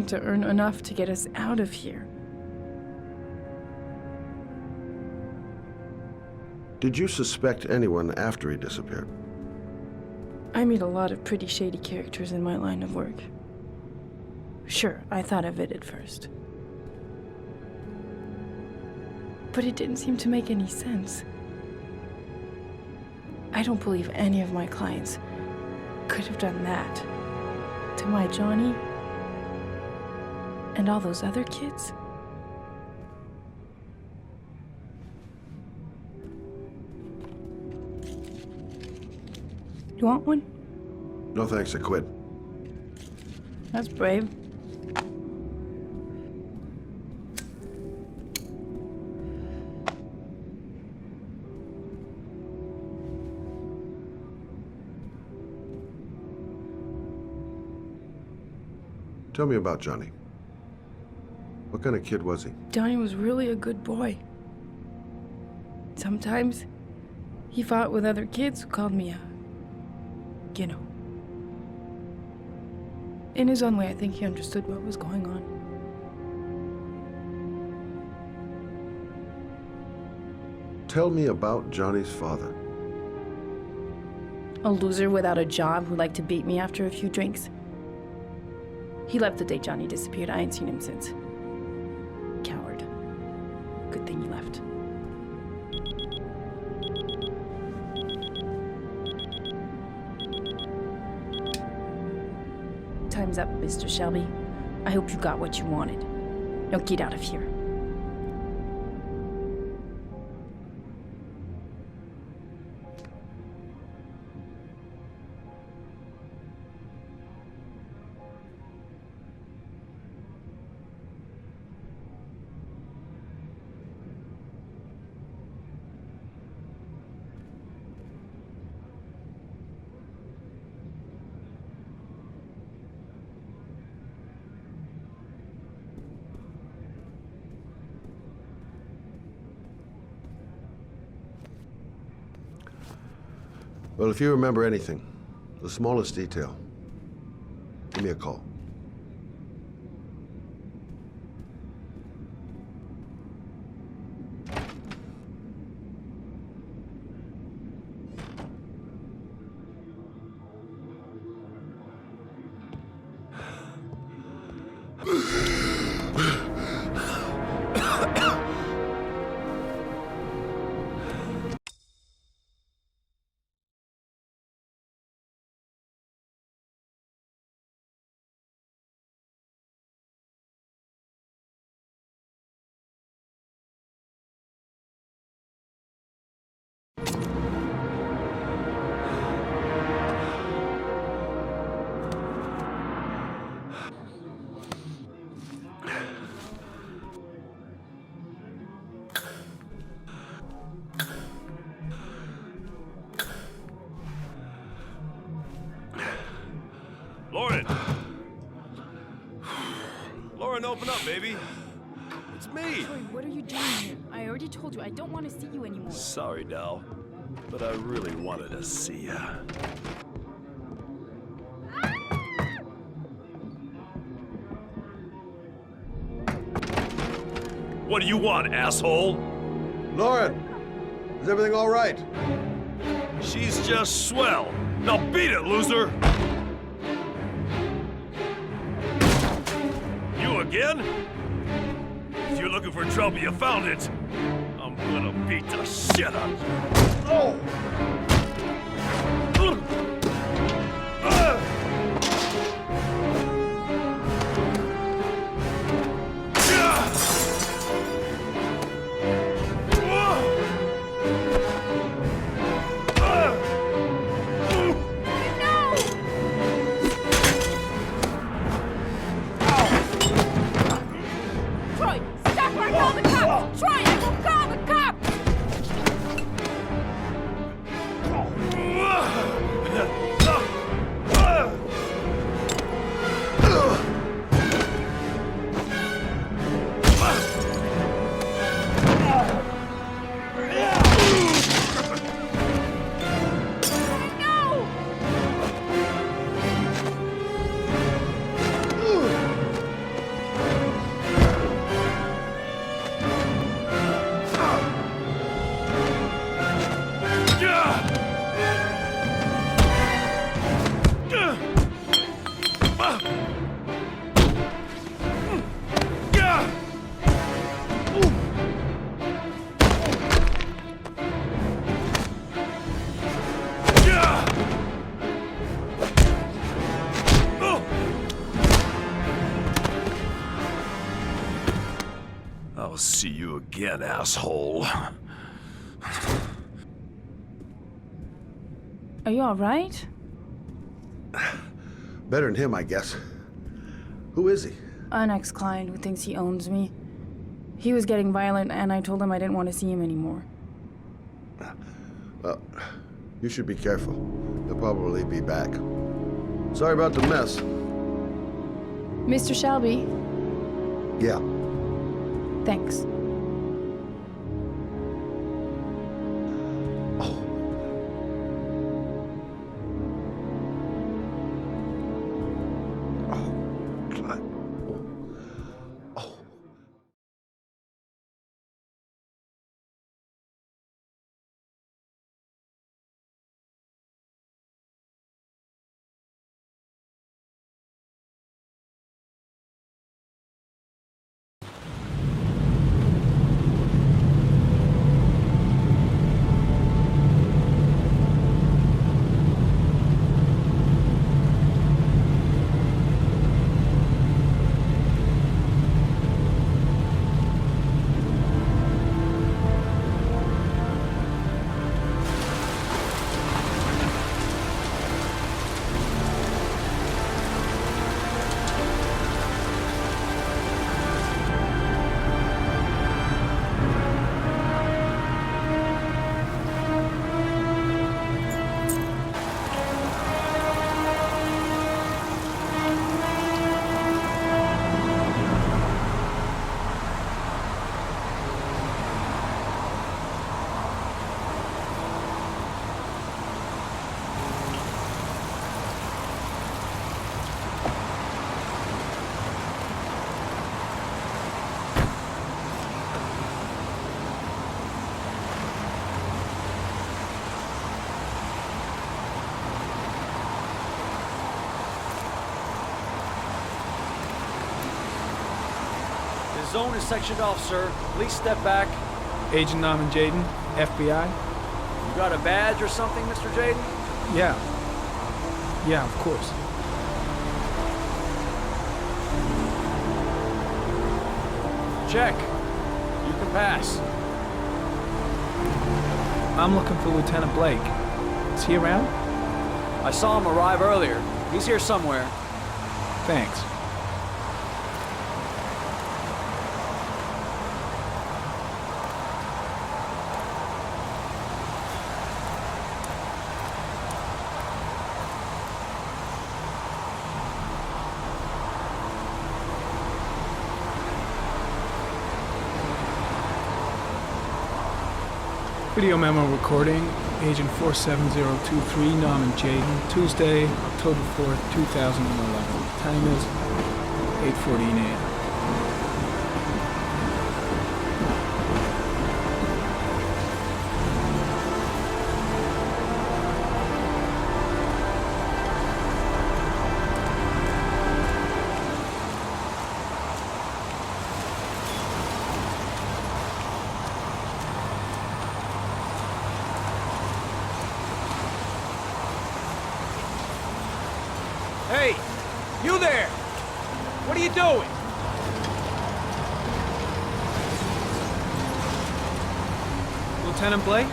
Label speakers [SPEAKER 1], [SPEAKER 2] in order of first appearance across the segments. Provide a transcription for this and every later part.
[SPEAKER 1] trying to earn enough to get us out of here.
[SPEAKER 2] Did you suspect anyone after he disappeared?
[SPEAKER 1] I meet a lot of pretty shady characters in my line of work. Sure, I thought of it at first. But it didn't seem to make any sense. I don't believe any of my clients could have done that to my Johnny and all those other kids. You want one?
[SPEAKER 2] No thanks, I quit.
[SPEAKER 1] That's brave.
[SPEAKER 2] Tell me about Johnny. What kind of kid was he?
[SPEAKER 1] Johnny was really a good boy. Sometimes he fought with other kids who called me you know. In his own way, I think he understood what was going on.
[SPEAKER 2] Tell me about Johnny's father.
[SPEAKER 1] A loser without a job who liked to beat me after a few drinks. He left the day Johnny disappeared. I ain't seen him since. Coward. Good thing he left. Time's up, Mr. Shelby. I hope you got what you wanted. Now get out of here.
[SPEAKER 2] Well, if you remember anything, the smallest detail, give me a call.
[SPEAKER 3] Lauren! Lauren, open up, baby. It's me.
[SPEAKER 4] Troy, what are you doing here? I already told you I don't want to see you anymore.
[SPEAKER 3] Sorry, Dal, but I really wanted to see ya. What do you want, asshole?
[SPEAKER 2] Lauren! Is everything all right?
[SPEAKER 3] She's just swell. Now beat it, loser! You again? If you're looking for trouble, you found it. I'm gonna beat the shit out of you. Oh!
[SPEAKER 4] Troy, stop or I'll call the cops! Troy, I will call the cops!
[SPEAKER 3] I'll see you again, asshole.
[SPEAKER 1] Are you alright?
[SPEAKER 2] Better than him, I guess. Who is he?
[SPEAKER 1] An ex-client who thinks he owns me. He was getting violent, and I told him I didn't want to see him anymore.
[SPEAKER 2] Well, you should be careful. He'll probably be back. Sorry about the mess.
[SPEAKER 1] Mr. Shelby,
[SPEAKER 2] Yeah.
[SPEAKER 1] thanks.
[SPEAKER 2] Oh. Oh, God. Oh.
[SPEAKER 5] The zone is sectioned off, sir. Please step back.
[SPEAKER 6] Agent Norman Jaden, FBI?
[SPEAKER 5] You got a badge or something, Mr. Jaden?
[SPEAKER 6] Yeah. Yeah, of course.
[SPEAKER 5] Check. You can pass.
[SPEAKER 6] I'm looking for Lieutenant Blake. Is he around?
[SPEAKER 5] I saw him arrive earlier. He's here somewhere.
[SPEAKER 6] Thanks. Video memo recording, Agent 47023, Norman Jaden, Tuesday, October 4th, 2011. Time is 8:14 a.m.
[SPEAKER 5] Hey! You there! What are you doing?
[SPEAKER 6] Lieutenant Blake?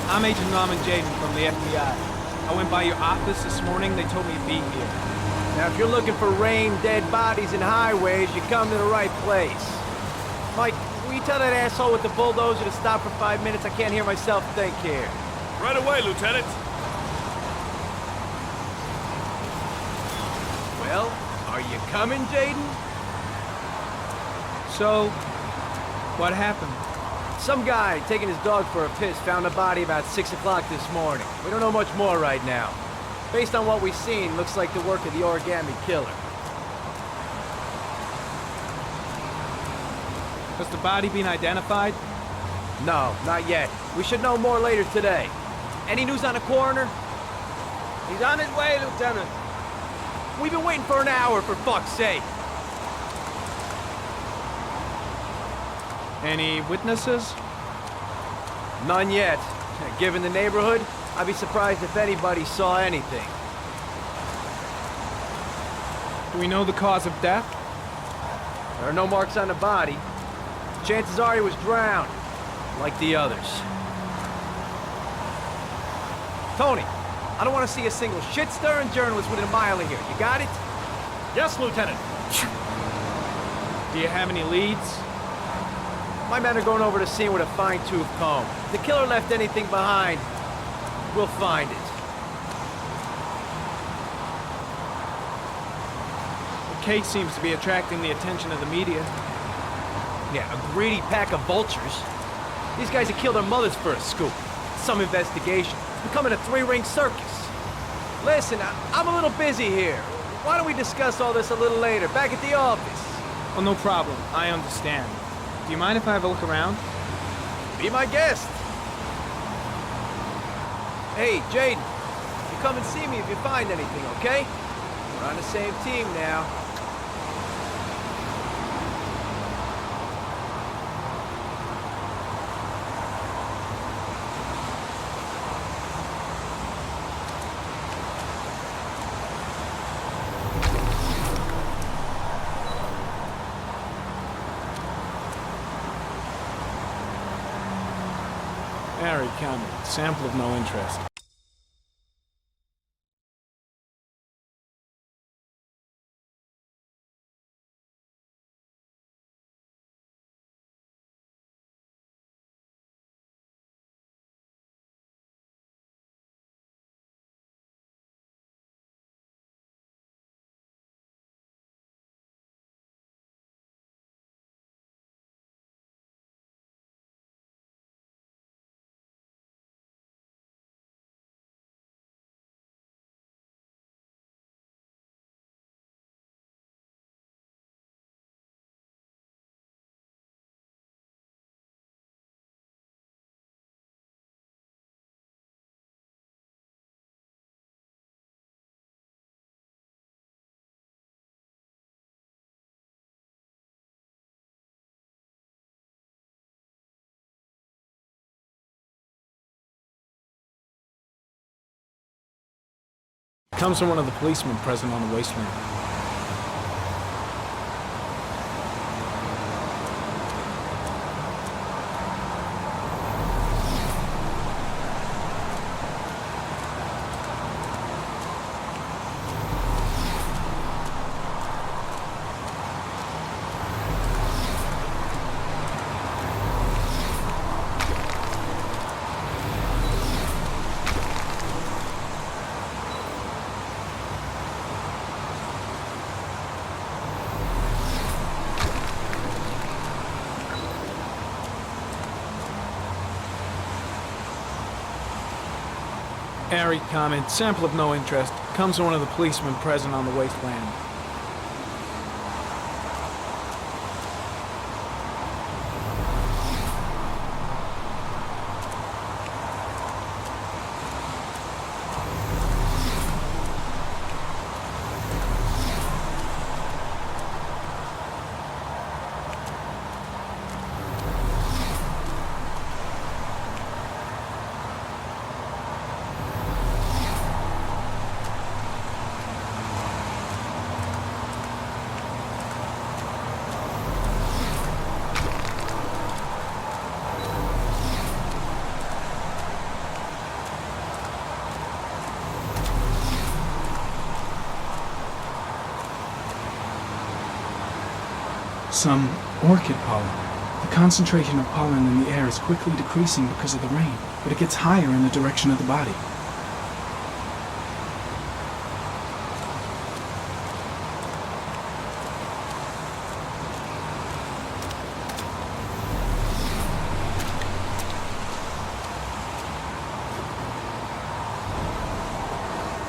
[SPEAKER 6] I'm Agent Norman Jaden from the FBI. I went by your office this morning. They told me to be here.
[SPEAKER 5] Now, if you're looking for rain, dead bodies, and highways, you come to the right place. Mike, will you tell that asshole with the bulldozer to stop for 5 minutes? I can't hear myself think here.
[SPEAKER 3] Right away, Lieutenant.
[SPEAKER 5] Well, are you coming, Jaden?
[SPEAKER 6] So, what happened?
[SPEAKER 5] Some guy taking his dog for a piss found a body about 6 o'clock this morning. We don't know much more right now. Based on what we've seen, looks like the work of the Origami Killer.
[SPEAKER 6] Has the body been identified?
[SPEAKER 5] No, not yet. We should know more later today. Any news on the coroner? He's on his way, Lieutenant. We've been waiting for an hour, for fuck's sake.
[SPEAKER 6] Any witnesses?
[SPEAKER 5] None yet. Given the neighborhood, I'd be surprised if anybody saw anything.
[SPEAKER 6] Do we know the cause of death?
[SPEAKER 5] There are no marks on the body. Chances are he was drowned, like the others. Tony, I don't want to see a single shit-stirring journalist within a mile of here. You got it?
[SPEAKER 3] Yes, Lieutenant.
[SPEAKER 6] Do you have any leads?
[SPEAKER 5] My men are going over the scene with a fine-tooth comb. If the killer left anything behind, we'll find it.
[SPEAKER 6] The case seems to be attracting the attention of the media.
[SPEAKER 5] Yeah, a greedy pack of vultures. These guys have killed their mothers for a scoop. Some investigation. It's becoming a three-ring circus. Listen, I'm a little busy here. Why don't we discuss all this a little later, back at the office?
[SPEAKER 6] Oh, no problem. I understand. Do you mind if I have a look around?
[SPEAKER 5] Be my guest. Hey, Jaden, you come and see me if you find anything, okay? We're on the same team now.
[SPEAKER 6] Harry Cameron, sample of no interest. Comes from one of the policemen present on the wasteland. Airy comment, sample of no interest, comes from one of the policemen present on the wasteland. Some orchid pollen. The concentration of pollen in the air is quickly decreasing because of the rain, but it gets higher in the direction of the body.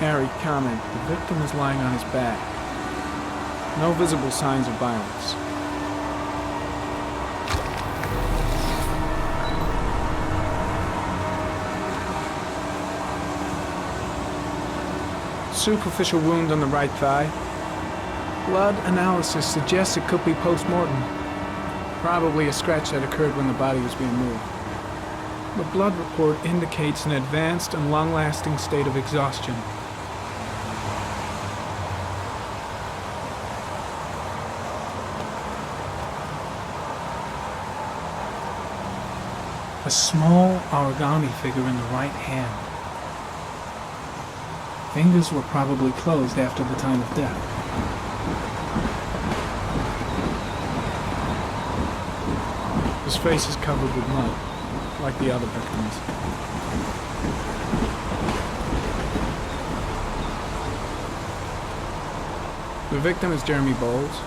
[SPEAKER 6] Harry comment, the victim is lying on his back. No visible signs of violence. Superficial wound on the right thigh. Blood analysis suggests it could be post-mortem. Probably a scratch that occurred when the body was being moved. The blood report indicates an advanced and long-lasting state of exhaustion. a small origami figure in the right hand. Fingers were probably closed after the time of death. His face is covered with mud, like the other victims. The victim is Jeremy Bowles,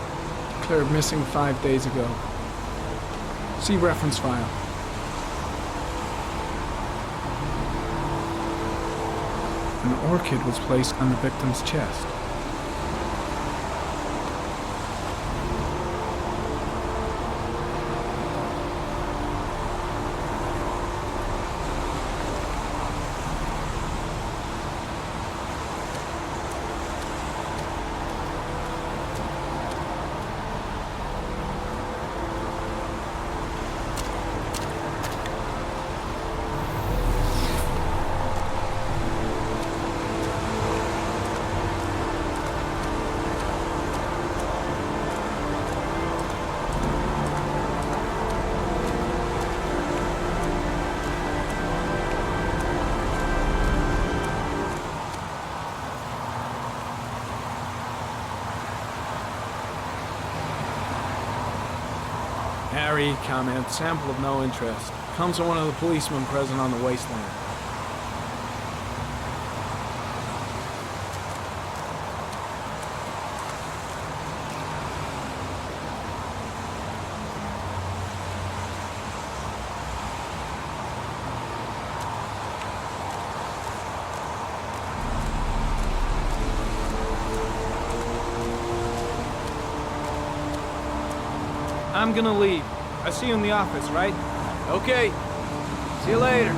[SPEAKER 6] declared missing 5 days ago. See reference file. An orchid was placed on the victim's chest. Harry, comment, sample of no interest. Comes from one of the policemen present on the wasteland. I'm gonna leave. I see you in the office, right?
[SPEAKER 5] Okay. See you later.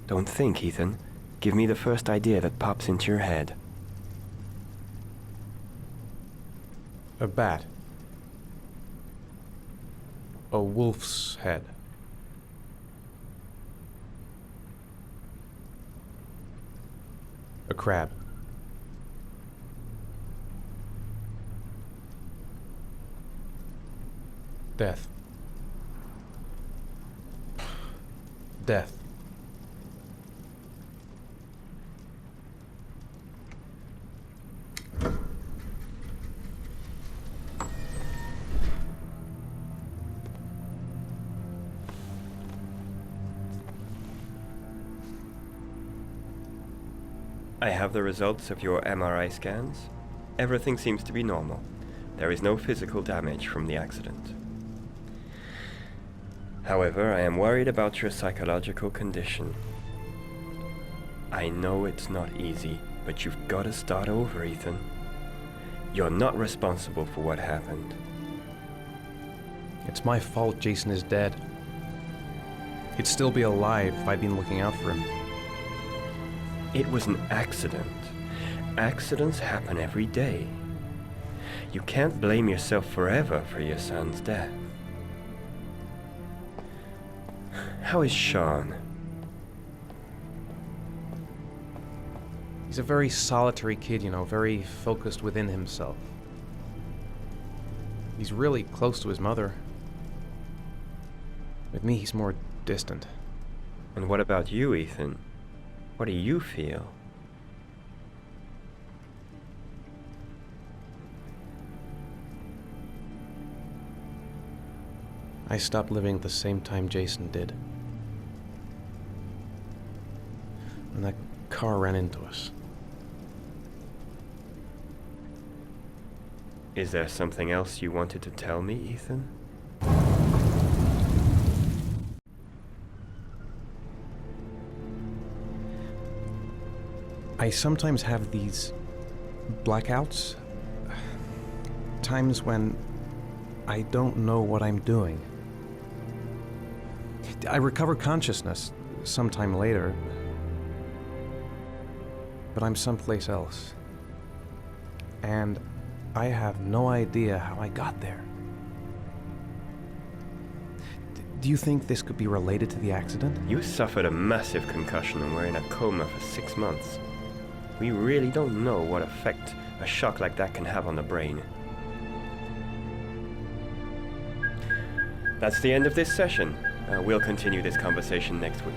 [SPEAKER 7] Don't think, Ethan. Give me the first idea that pops into your head.
[SPEAKER 8] A bat. A wolf's head. A crab. Death. Death.
[SPEAKER 7] I have the results of your MRI scans. Everything seems to be normal. There is no physical damage from the accident. However, I am worried about your psychological condition. I know it's not easy, but you've got to start over, Ethan. You're not responsible for what happened.
[SPEAKER 8] It's my fault Jason is dead. He'd still be alive if I'd been looking out for him.
[SPEAKER 7] It was an accident. Accidents happen every day. You can't blame yourself forever for your son's death. How is Sean?
[SPEAKER 8] He's a very solitary kid, you know, very focused within himself. He's really close to his mother. With me, he's more distant.
[SPEAKER 7] And what about you, Ethan? What do you feel?
[SPEAKER 8] I stopped living at the same time Jason did. When that car ran into us.
[SPEAKER 7] Is there something else you wanted to tell me, Ethan?
[SPEAKER 8] I sometimes have these blackouts. Times when I don't know what I'm doing. I recover consciousness sometime later, but I'm someplace else. And I have no idea how I got there. Do you think this could be related to the accident?
[SPEAKER 7] You suffered a massive concussion and were in a coma for 6 months. We really don't know what effect a shock like that can have on the brain. That's the end of this session. We'll continue this conversation next week.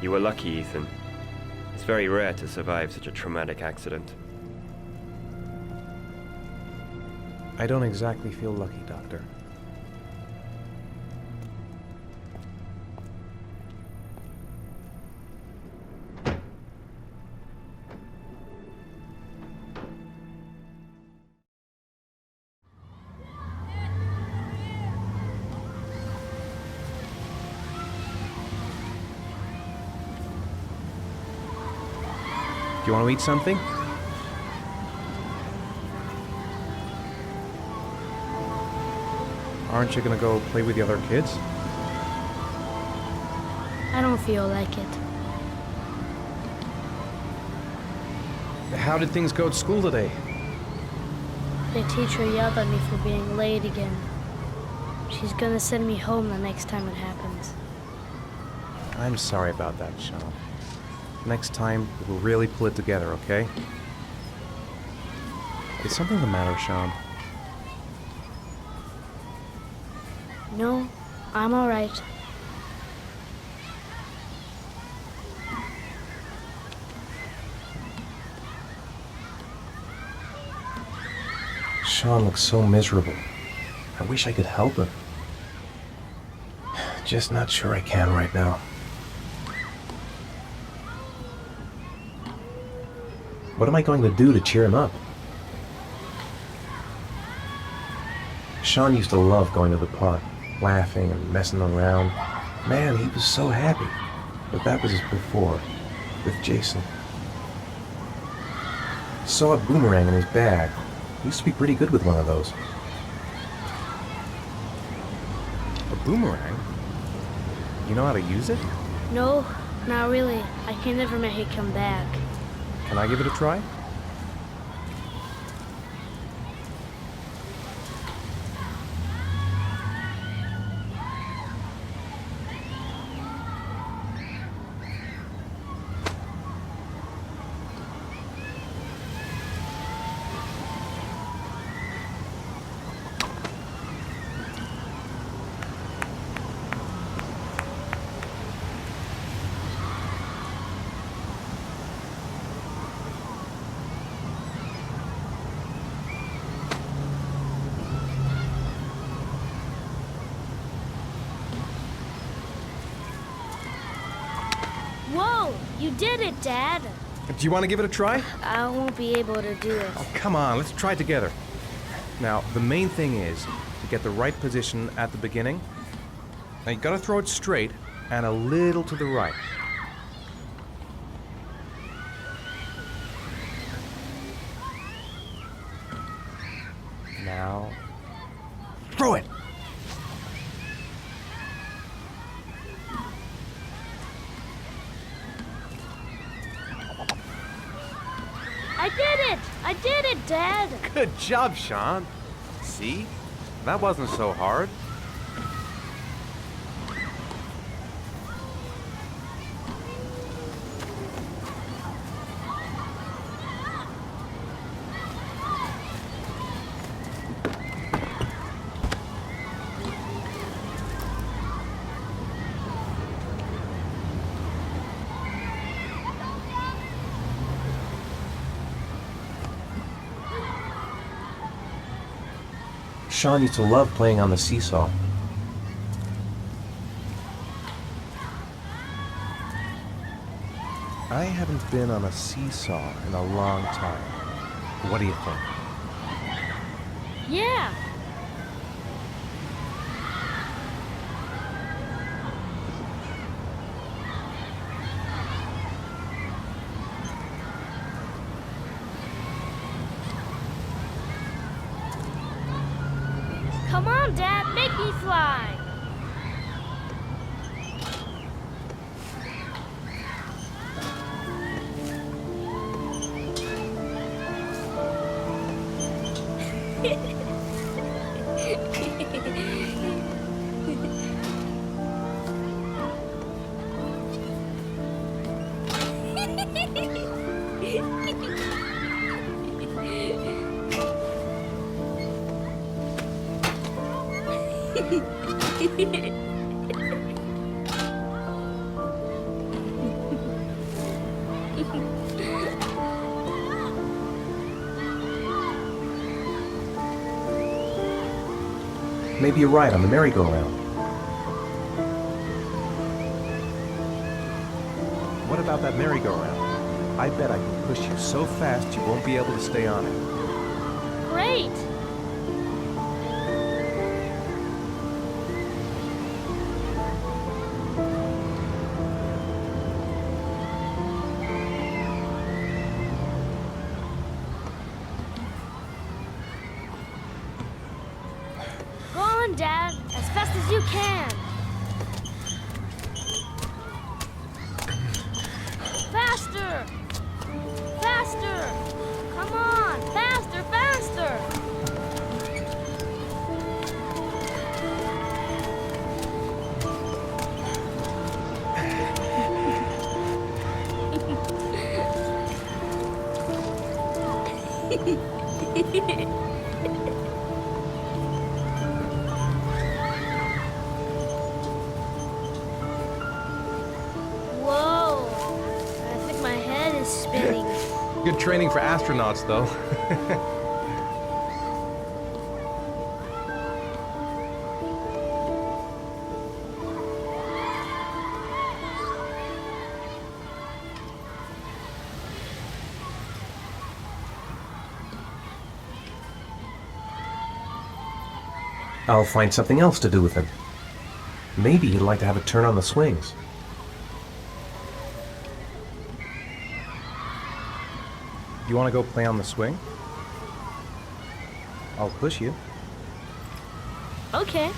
[SPEAKER 7] You were lucky, Ethan. It's very rare to survive such a traumatic accident.
[SPEAKER 8] I don't exactly feel lucky, Doctor. Do you want to eat something? Aren't you gonna go play with the other kids?
[SPEAKER 9] I don't feel like it.
[SPEAKER 8] How did things go at school today?
[SPEAKER 9] The teacher yelled at me for being late again. She's gonna send me home the next time it happens.
[SPEAKER 8] I'm sorry about that, Sean. Next time, we'll really pull it together, okay? Is something the matter, Sean?
[SPEAKER 9] No, I'm all right.
[SPEAKER 8] Sean looks so miserable. I wish I could help him. Just not sure I can right now. What am I going to do to cheer him up? Sean used to love going to the park, laughing and messing around. Man, he was so happy. But that was before, with Jason. Saw a boomerang in his bag. He used to be pretty good with one of those. A boomerang? You know how to use it?
[SPEAKER 9] No, not really. I can never make it come back.
[SPEAKER 8] Can I give it a try?
[SPEAKER 9] Whoa! You did it, Dad!
[SPEAKER 8] Do you want to give it a try?
[SPEAKER 9] I won't be able to do it.
[SPEAKER 8] Oh, come on, let's try it together. Now, the main thing is to get the right position at the beginning. Now, you gotta throw it straight, and a little to the right. Now, throw it!
[SPEAKER 9] I did it! I did it, Dad!
[SPEAKER 5] Good job, Sean. See? That wasn't so hard.
[SPEAKER 8] Sean used to love playing on the seesaw. I haven't been on a seesaw in a long time. What do you think?
[SPEAKER 9] Yeah! Come on, Dad, make me fly!
[SPEAKER 8] Maybe you're right on the merry-go-round. What about that merry-go-round? I bet I can push you so fast you won't be able to stay on it.
[SPEAKER 9] Great! Go on, Dad, as fast as you can. Faster! Faster! Come on, faster, faster! Whoa! I think my head is spinning.
[SPEAKER 8] Good training for astronauts, though. I'll find something else to do with him. Maybe he'd like to have a turn on the swings. You want to go play on the swing? I'll push you.
[SPEAKER 9] Okay.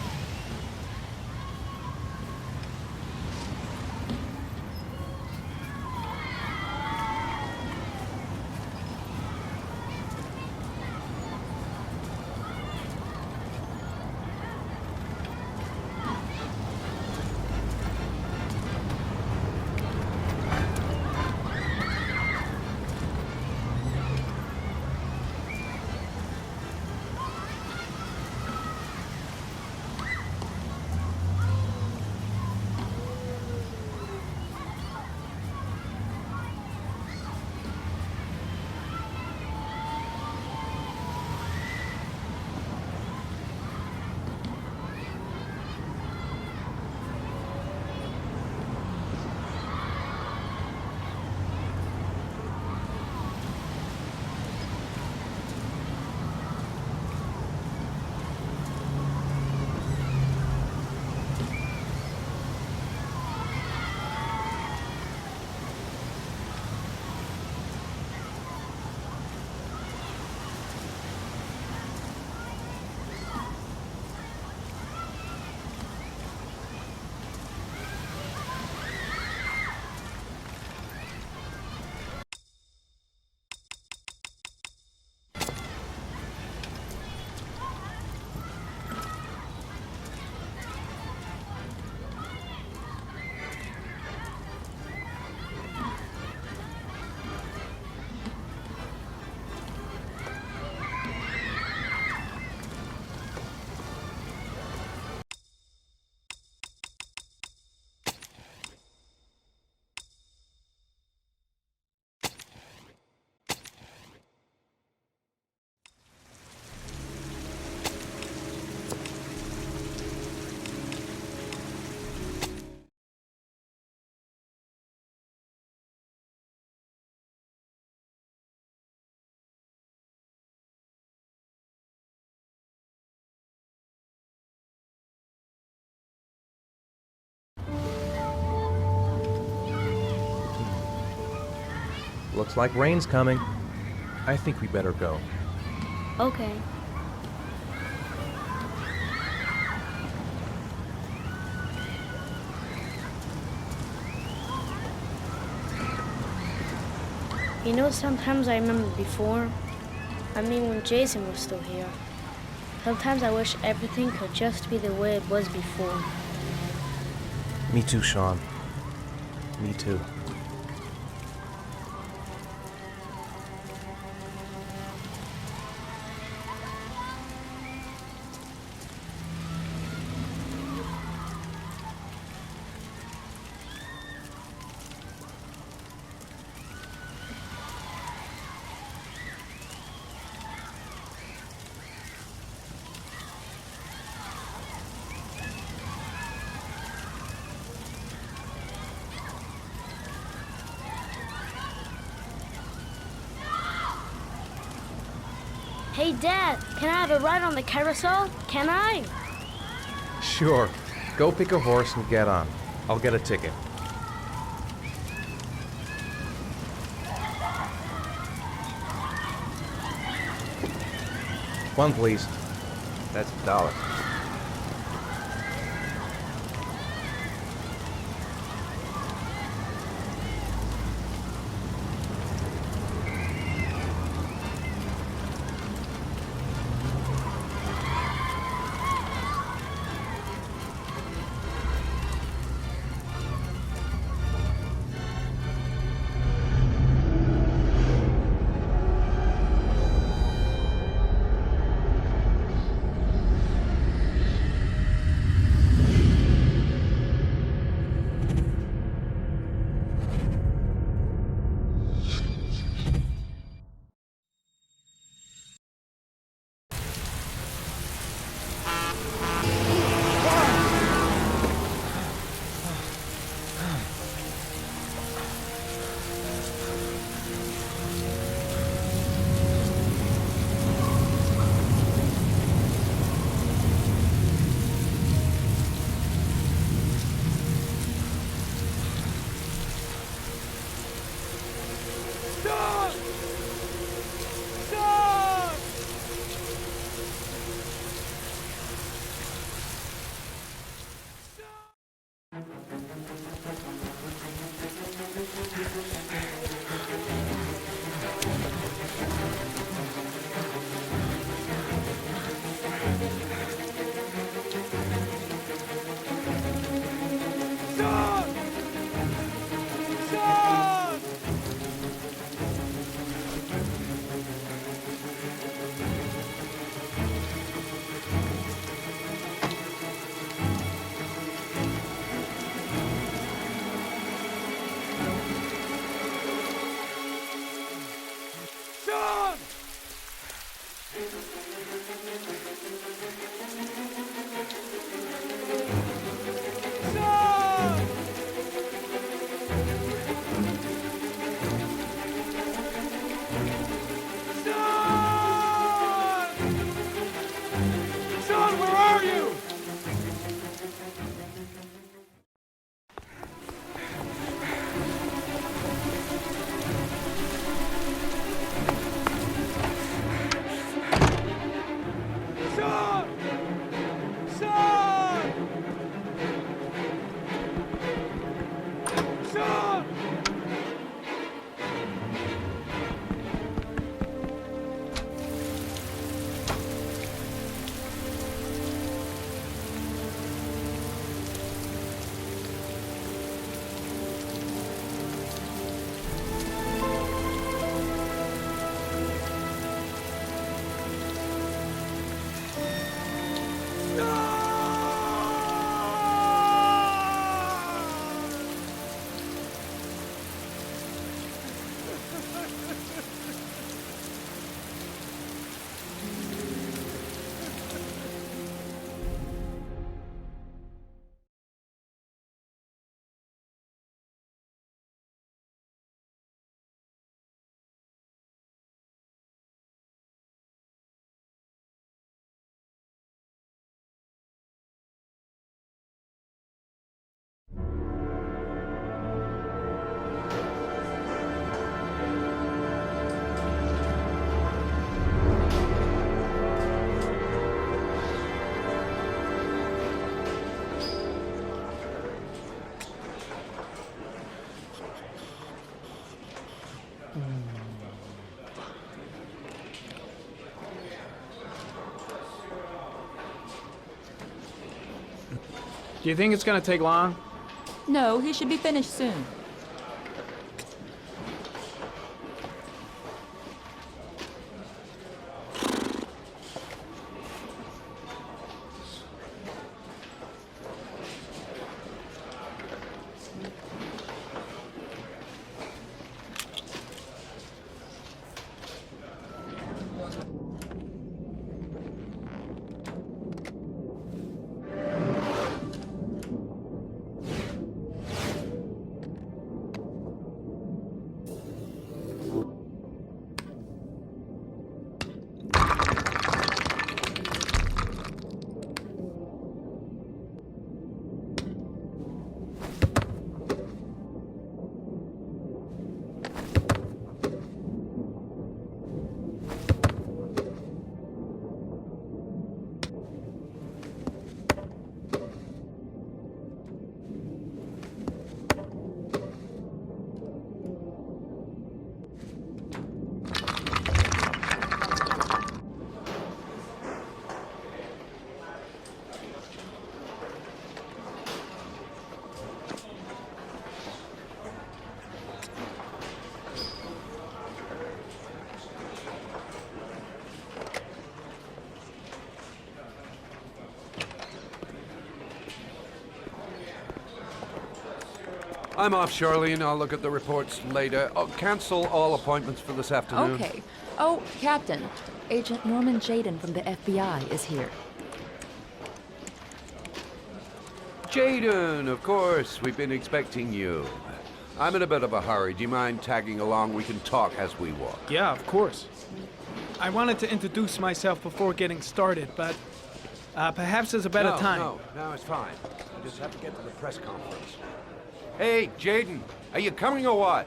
[SPEAKER 8] Looks like rain's coming. I think we better go.
[SPEAKER 9] Okay. You know, sometimes I remember before. I mean, when Jason was still here. Sometimes I wish everything could just be the way it was before.
[SPEAKER 8] Me too, Sean. Me too.
[SPEAKER 9] Hey, Dad, can I have a ride on the carousel? Can I?
[SPEAKER 8] Sure. Go pick a horse and get on. I'll get a ticket. One, please. That's $1.
[SPEAKER 6] Do you think it's gonna take long?
[SPEAKER 10] No, he should be finished soon.
[SPEAKER 11] I'm off, Charlene. I'll look at the reports later. Oh, cancel all appointments for this afternoon.
[SPEAKER 10] Okay. Oh, Captain. Agent Norman Jaden from the FBI is here.
[SPEAKER 11] Jaden, of course. We've been expecting you. I'm in a bit of a hurry. Do you mind tagging along? We can talk as we walk.
[SPEAKER 6] Yeah, of course. I wanted to introduce myself before getting started, but perhaps there's a better time.
[SPEAKER 11] No, it's fine. I just have to get to the press conference. Hey, Jaden, are you coming or what?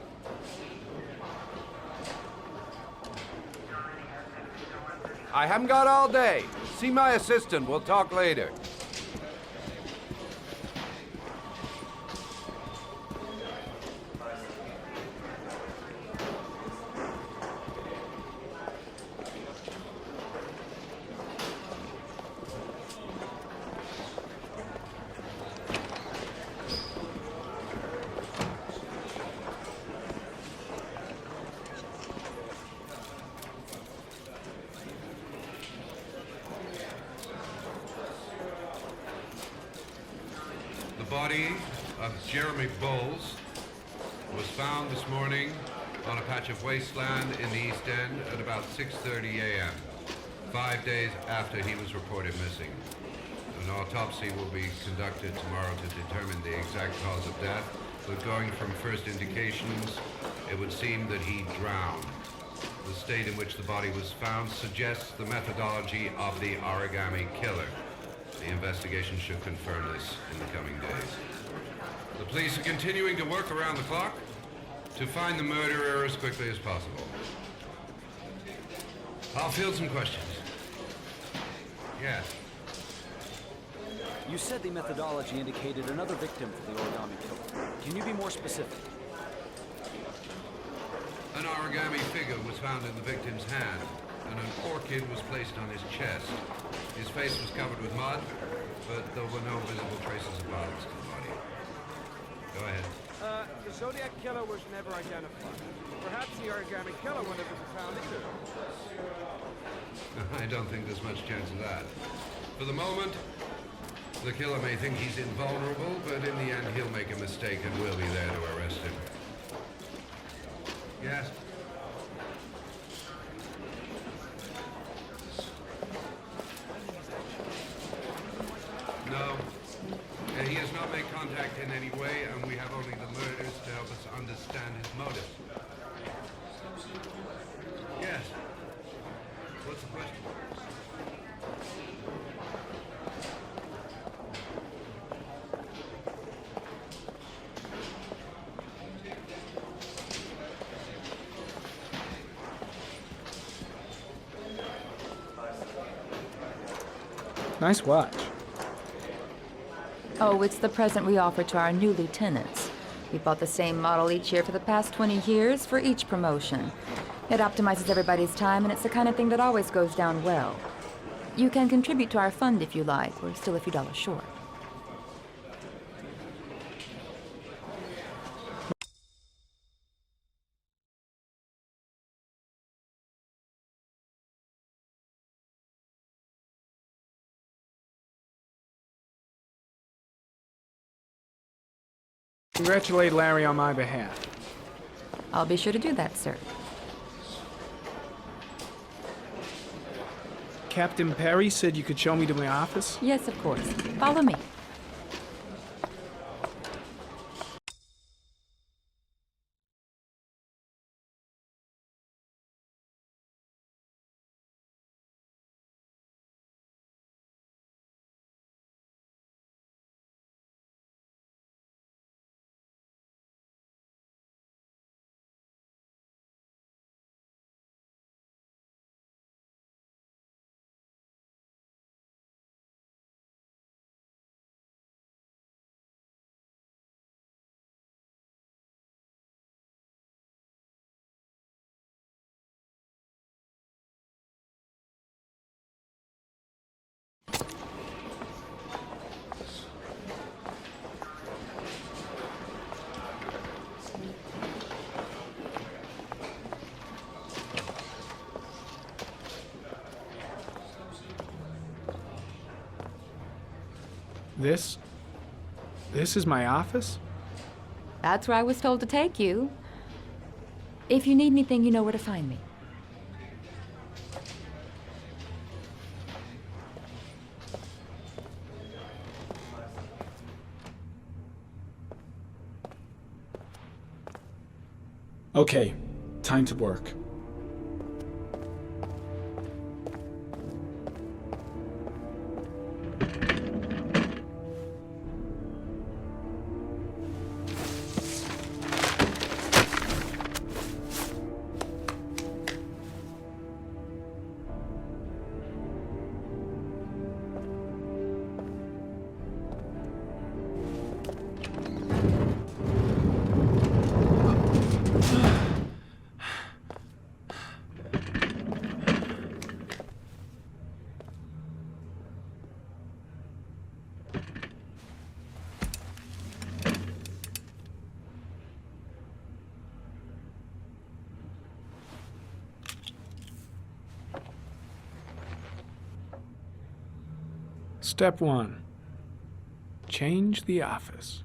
[SPEAKER 11] I haven't got all day. See my assistant. We'll talk later.
[SPEAKER 12] The body of Jeremy Bowles was found this morning on a patch of wasteland in the East End at about 6:30 a.m., 5 days after he was reported missing. An autopsy will be conducted tomorrow to determine the exact cause of death, but going from first indications, it would seem that he drowned. The state in which the body was found suggests the methodology of the origami killer. The investigation should confirm this in the coming days. The police are continuing to work around the clock to find the murderer as quickly as possible. I'll field some questions. Yes.
[SPEAKER 13] You said the methodology indicated another victim for the origami killer. Can you be more specific?
[SPEAKER 12] An origami figure was found in the victim's hand, and an orchid was placed on his chest. His face was covered with mud, but there were no visible traces of violence to the body. Go ahead.
[SPEAKER 5] The Zodiac killer was never identified. Perhaps the origami killer would never be found either.
[SPEAKER 12] I don't think there's much chance of that. For the moment, the killer may think he's invulnerable, but in the end he'll make a mistake and we'll be there to arrest him. Yes? No. He has not made contact in any way, and we have only the murders to help us understand his motive. Yes. What's the question?
[SPEAKER 6] Nice watch.
[SPEAKER 10] Oh, it's the present we offer to our new lieutenants. We bought the same model each year for the past 20 years for each promotion. It optimizes everybody's time, and it's the kind of thing that always goes down well. You can contribute to our fund if you like. We're still a few dollars short.
[SPEAKER 6] Congratulate Larry on my behalf.
[SPEAKER 10] I'll be sure to do that, sir.
[SPEAKER 6] Captain Perry said you could show me to my office?
[SPEAKER 10] Yes, of course. Follow me.
[SPEAKER 6] This is my office?
[SPEAKER 10] That's where I was told to take you. If you need anything, you know where to find me.
[SPEAKER 6] Okay, time to work. Step 1. Change the office.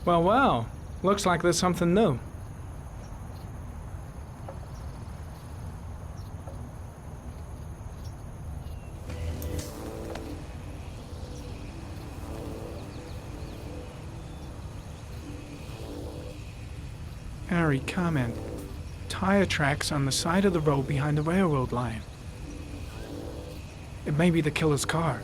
[SPEAKER 6] Well, well. Looks like there's something new. Harry, comment. Tire tracks on the side of the road behind the railroad line. It may be the killer's car.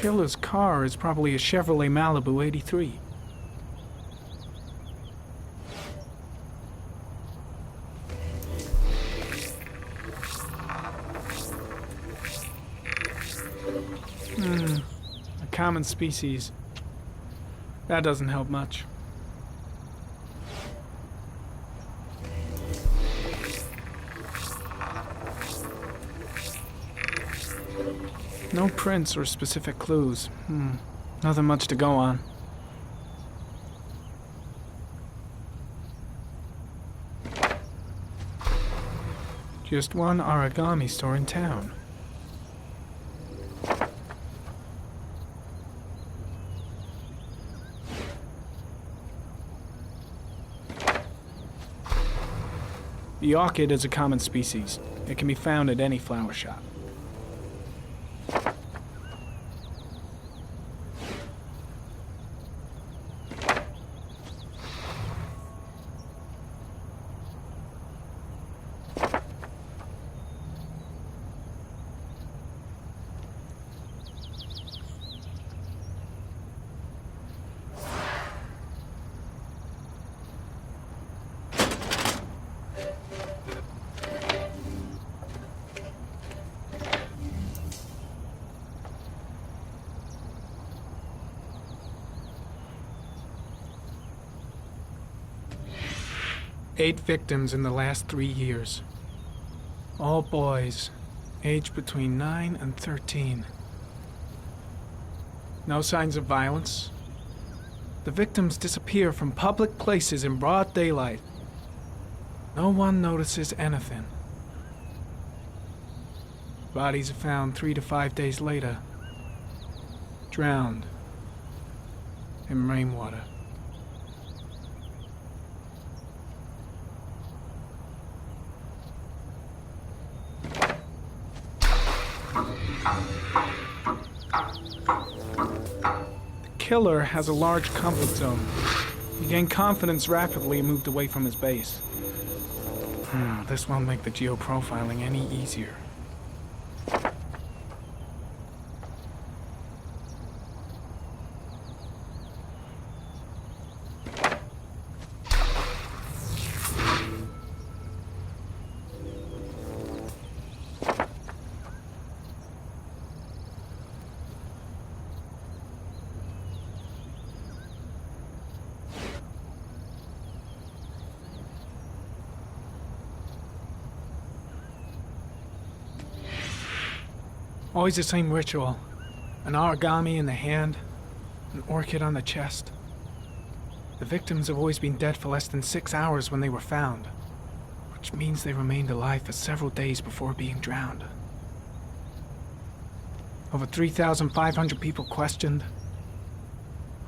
[SPEAKER 6] killer's car is probably a Chevrolet Malibu 83. A common species. That doesn't help much. No prints or specific clues. Nothing much to go on. Just one origami store in town. The orchid is a common species. It can be found at any flower shop. Eight victims in the last 3 years. All boys, aged between 9 and 13. No signs of violence. The victims disappear from public places in broad daylight. No one notices anything. Bodies are found 3 to 5 days later, drowned in rainwater. The killer has a large comfort zone. He gained confidence rapidly and moved away from his base. This won't make the geoprofiling any easier. Always the same ritual. An origami in the hand, an orchid on the chest. The victims have always been dead for less than 6 hours when they were found, which means they remained alive for several days before being drowned. Over 3,500 people questioned.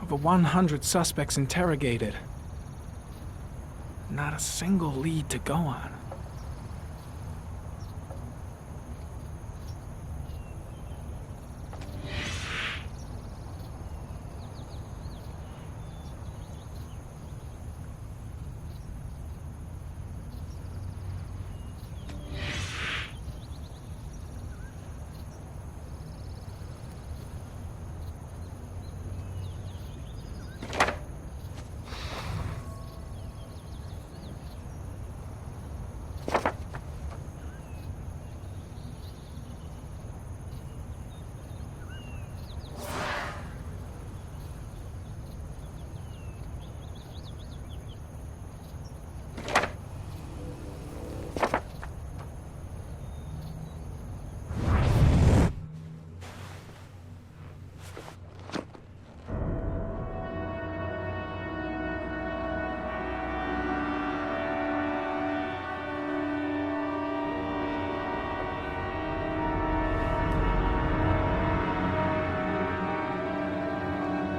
[SPEAKER 6] Over 100 suspects interrogated. Not a single lead to go on.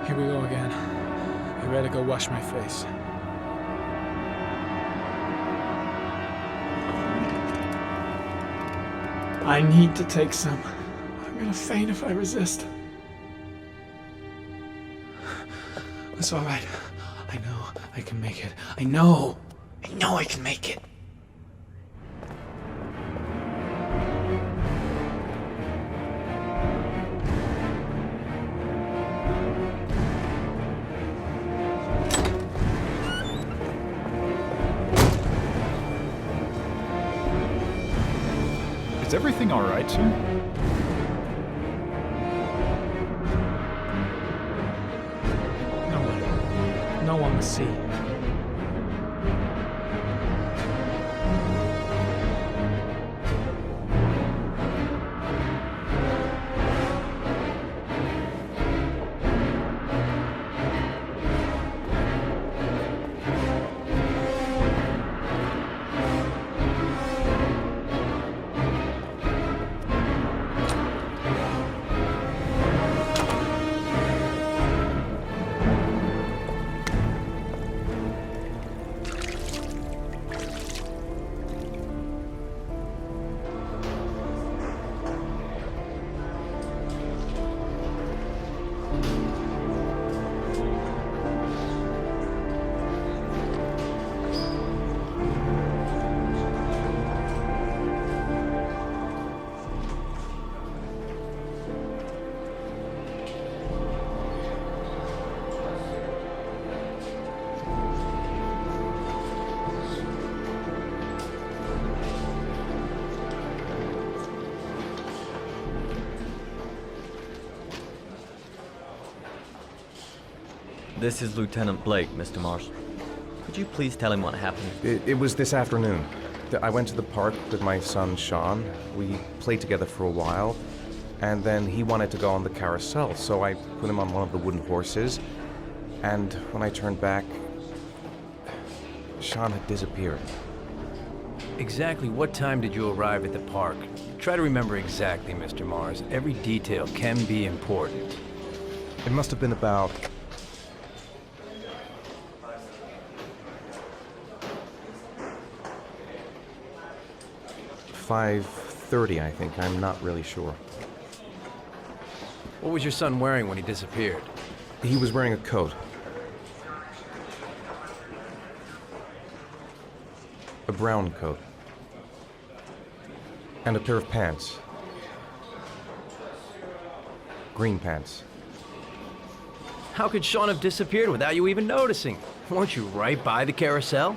[SPEAKER 6] Here we go again. I better go wash my face. I need to take some. I'm gonna faint if I resist. It's all right. I know I can make it. I know I can make it.
[SPEAKER 14] Is everything all right, sir?
[SPEAKER 6] No one to see.
[SPEAKER 15] This is Lieutenant Blake, Mr. Marsh. Could you please tell him what happened?
[SPEAKER 8] It was this afternoon. I went to the park with my son, Sean. We played together for a while, and then he wanted to go on the carousel, so I put him on one of the wooden horses, and when I turned back, Sean had disappeared.
[SPEAKER 5] Exactly what time did you arrive at the park? Try to remember exactly, Mr. Mars. Every detail can be important.
[SPEAKER 8] It must have been about 5:30, I think. I'm not really sure.
[SPEAKER 5] What was your son wearing when he disappeared?
[SPEAKER 8] He was wearing a coat. A brown coat. And a pair of pants. Green pants.
[SPEAKER 5] How could Sean have disappeared without you even noticing? Weren't you right by the carousel?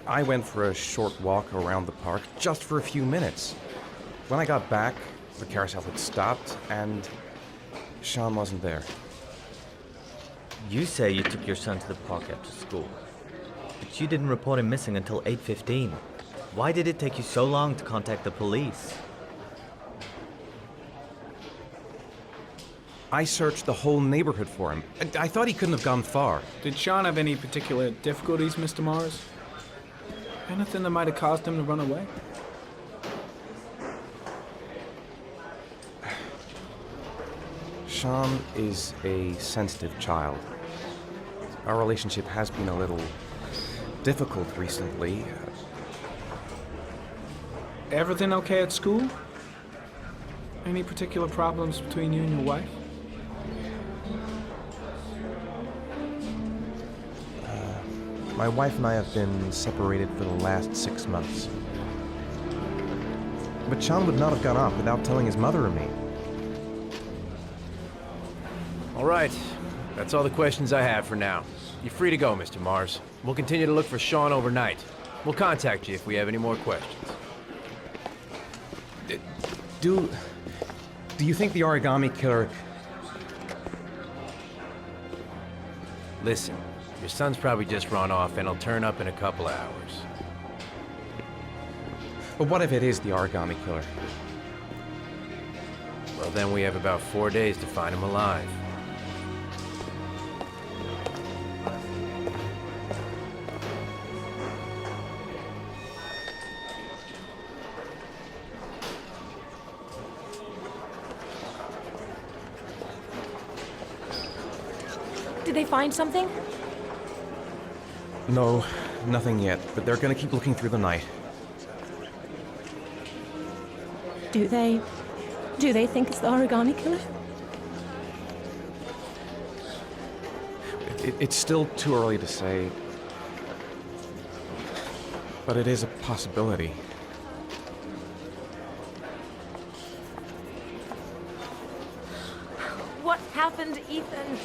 [SPEAKER 8] I went for a short walk around the park, just for a few minutes. When I got back, the carousel had stopped, and Sean wasn't there.
[SPEAKER 15] You say you took your son to the park after school, but you didn't report him missing until 8:15. Why did it take you so long to contact the police?
[SPEAKER 8] I searched the whole neighborhood for him. I thought he couldn't have gone far.
[SPEAKER 6] Did Sean have any particular difficulties, Mr. Mars? Anything that might have caused him to run away?
[SPEAKER 8] Sean is a sensitive child. Our relationship has been a little difficult recently.
[SPEAKER 6] Everything okay at school? Any particular problems between you and your wife?
[SPEAKER 8] My wife and I have been separated for the last 6 months. But Sean would not have gone off without telling his mother or me.
[SPEAKER 5] All right. That's all the questions I have for now. You're free to go, Mr. Mars. We'll continue to look for Sean overnight. We'll contact you if we have any more questions.
[SPEAKER 8] Do you think the origami killer...
[SPEAKER 5] Listen, your son's probably just run off and he'll turn up in a couple of hours.
[SPEAKER 8] But what if it is the origami killer?
[SPEAKER 5] Well, then we have about 4 days to find him alive.
[SPEAKER 16] Did they find something?
[SPEAKER 8] No, nothing yet, but they're gonna keep looking through the night.
[SPEAKER 16] Do they think it's the origami killer?
[SPEAKER 8] It's still too early to say, but it is a possibility.
[SPEAKER 16] What happened, Ethan?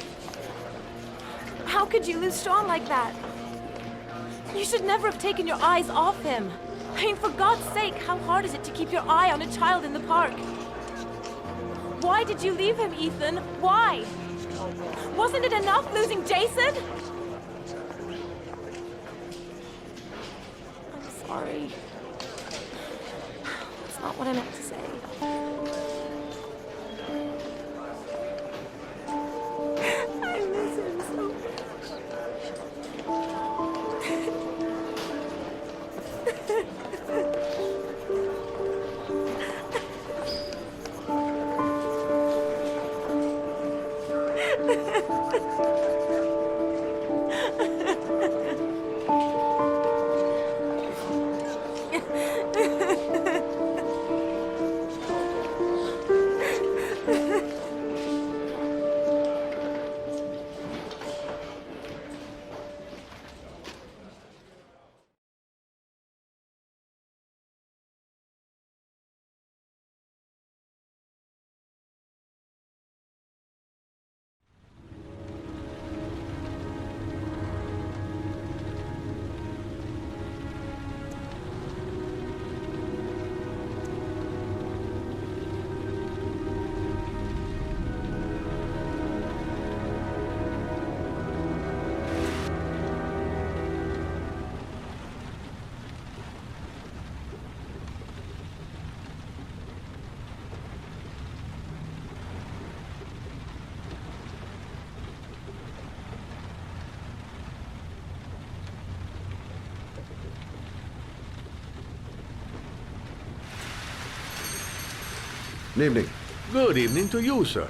[SPEAKER 16] How could you lose Sean like that? You should never have taken your eyes off him. I mean, for God's sake, how hard is it to keep your eye on a child in the park? Why did you leave him, Ethan? Why? Wasn't it enough losing Jason? I'm sorry. It's not what I meant to say. I miss him so
[SPEAKER 2] Good evening.
[SPEAKER 3] Good evening to you, sir.